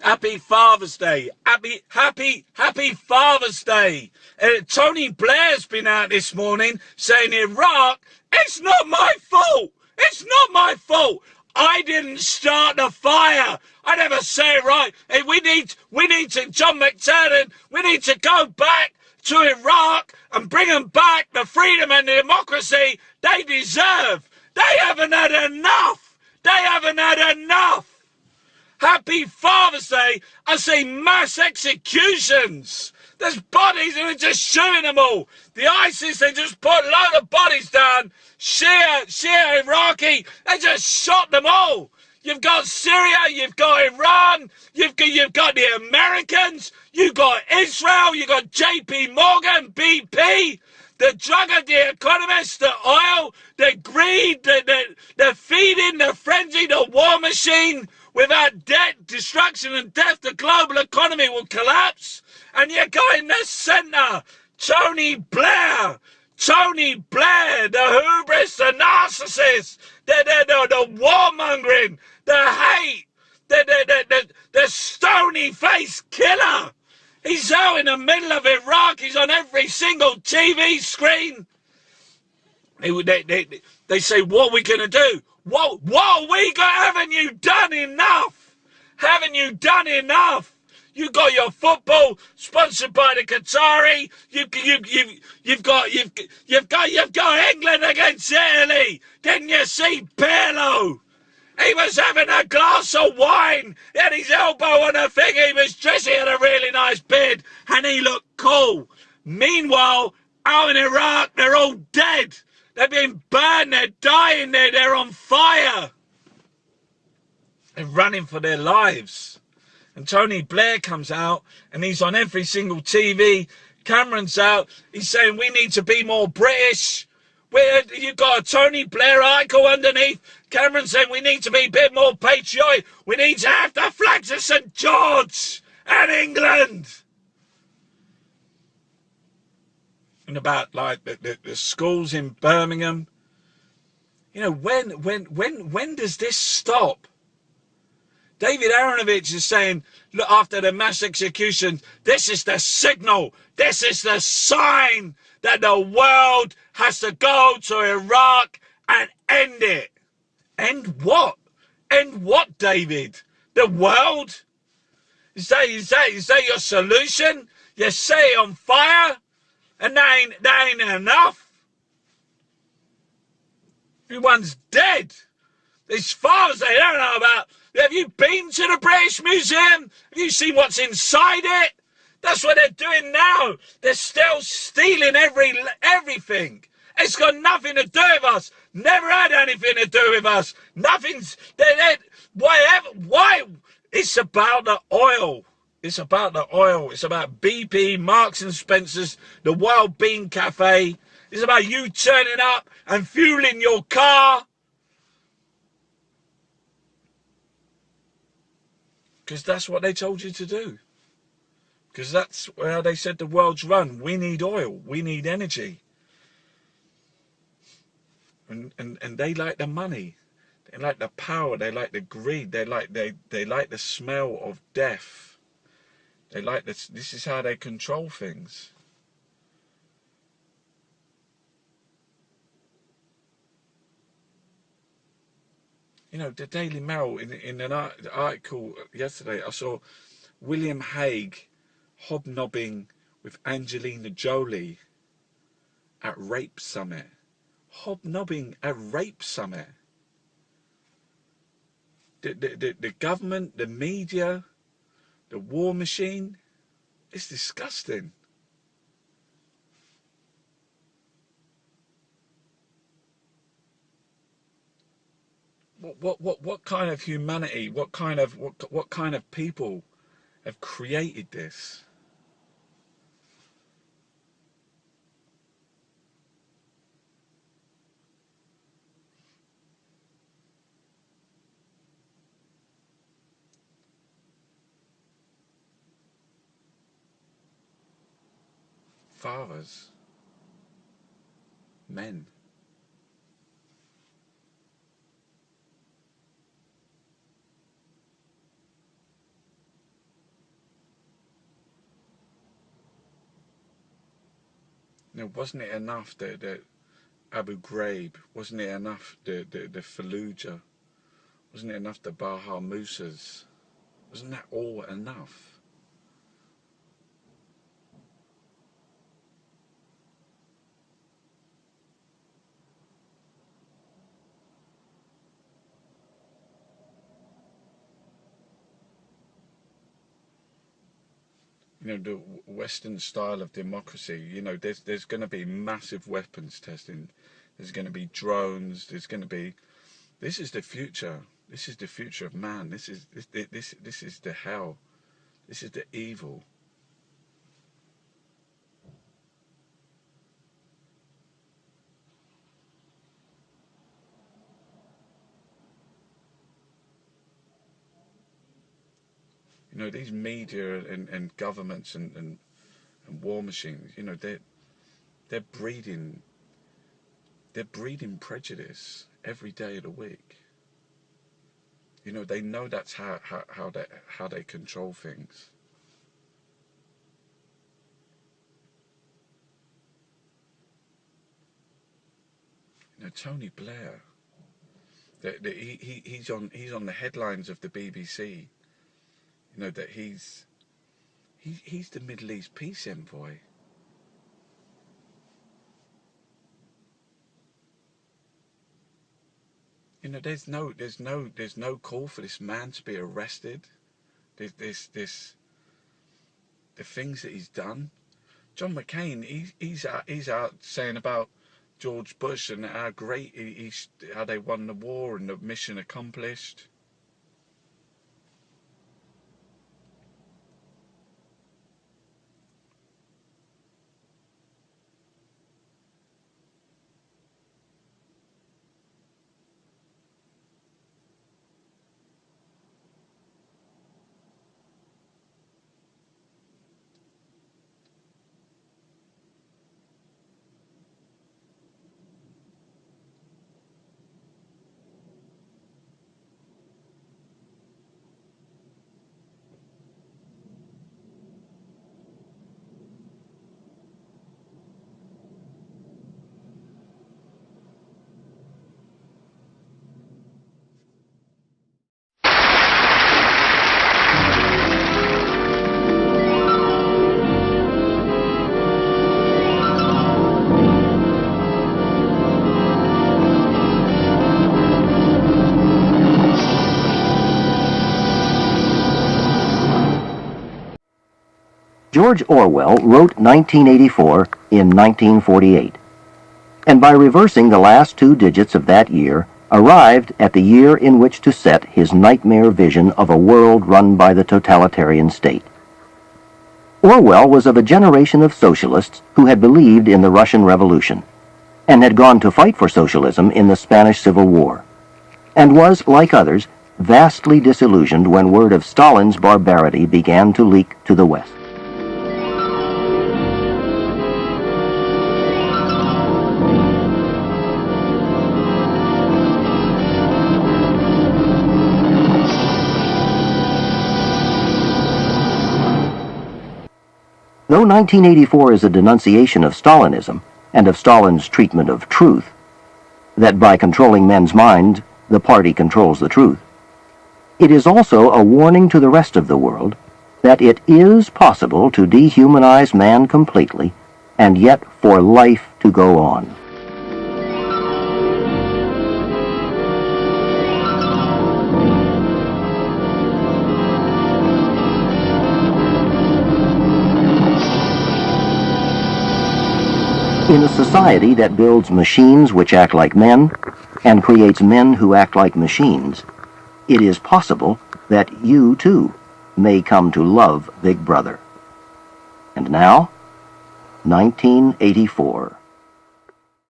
Happy Father's Day. Happy Father's Day. Tony Blair's been out this morning saying Iraq, it's not my fault. It's not my fault. I didn't start the fire. I never say it right. Hey, we need to, John McTernan, we need to go back to Iraq and bring them back the freedom and the democracy they deserve. They haven't had enough. They haven't had enough. Happy Father's Day. I see mass executions. There's bodies and we're just shooting them all. The ISIS, they just put a load of bodies down. Shia, Iraqi, they just shot them all. You've got Syria, you've got Iran, you've got the Americans, you've got Israel, you've got JP Morgan, BP, the drug of the economists, the oil, the greed, the feeding, the frenzy, the war machine. Without debt, destruction and death, the global economy will collapse. And you go in the centre, Tony Blair, the hubris, the narcissist, the warmongering, the hate, the stony-faced killer. He's out in the middle of Iraq. He's on every single TV screen. They say, what are we going to do? What are we going? Haven't you done enough? Haven't you done enough? You got your football sponsored by the Qatari. You've got England against Italy. Didn't you see Pirlo? He was having a glass of wine. He had his elbow on a thing. He was dressing in a really nice beard, and he looked cool. Meanwhile, out in Iraq, they're all dead. They've been burned. They're dying. They're on fire. They're running for their lives. And Tony Blair comes out, and he's on every single TV. Cameron's out. He's saying we need to be more British. You've got a Tony Blair article underneath. Cameron saying we need to be a bit more patriotic. We need to have the flags of St. George and England. And about like the schools in Birmingham. You know, when does this stop? David Aronovich is saying, look, after the mass execution, this is the signal, this is the sign that the world has to go to Iraq and end it. End what? End what, David? The world? Is that your solution? You set it on fire? And that ain't enough? Everyone's dead. These fathers they don't know about. Have you been to the British Museum? Have you seen what's inside it? That's what they're doing now. They're still stealing everything. It's got nothing to do with us. Never had anything to do with us. Nothing's... Why? It's about the oil. It's about the oil. It's about BP, Marks and Spencer's, the Wild Bean Cafe. It's about you turning up and fueling your car. Because that's what they told you to do. Because that's how they said the world's run. We need oil. We need energy. And they like the money. They like the power. They like the greed. They like the smell of death. They like this. This is how they control things. You know, the Daily Mail, in an article yesterday, I saw William Hague hobnobbing with Angelina Jolie at Rape Summit. Hobnobbing at Rape Summit. The government, the media, the war machine, it's disgusting. What kind of humanity, what kind of people have created this? Fathers, men. Wasn't it enough that Abu Ghraib? Wasn't it enough the Fallujah? Wasn't it enough the Baha Musas? Wasn't that all enough? The Western style of democracy, there's going to be massive weapons testing. There's going to be drones. There's going to be. This is the future. This is the future of man. This is the hell. This is the evil. These media and governments and war machines. They're breeding prejudice every day of the week. They know that's how they control things. Tony Blair, he's on the headlines of the BBC. That he's the Middle East peace envoy. There's no call for this man to be arrested. The things that he's done. John McCain, he's out saying about George Bush and how great how they won the war and the mission accomplished. George Orwell wrote 1984 in 1948, and by reversing the last two digits of that year, arrived at the year in which to set his nightmare vision of a world run by the totalitarian state. Orwell was of a generation of socialists who had believed in the Russian Revolution, and had gone to fight for socialism in the Spanish Civil War, and was, like others, vastly disillusioned when word of Stalin's barbarity began to leak to the West. Though 1984 is a denunciation of Stalinism and of Stalin's treatment of truth, that by controlling men's minds, the party controls the truth, it is also a warning to the rest of the world that it is possible to dehumanize man completely and yet for life to go on. In a society that builds machines which act like men and creates men who act like machines, it is possible that you, too, may come to love Big Brother. And now, 1984.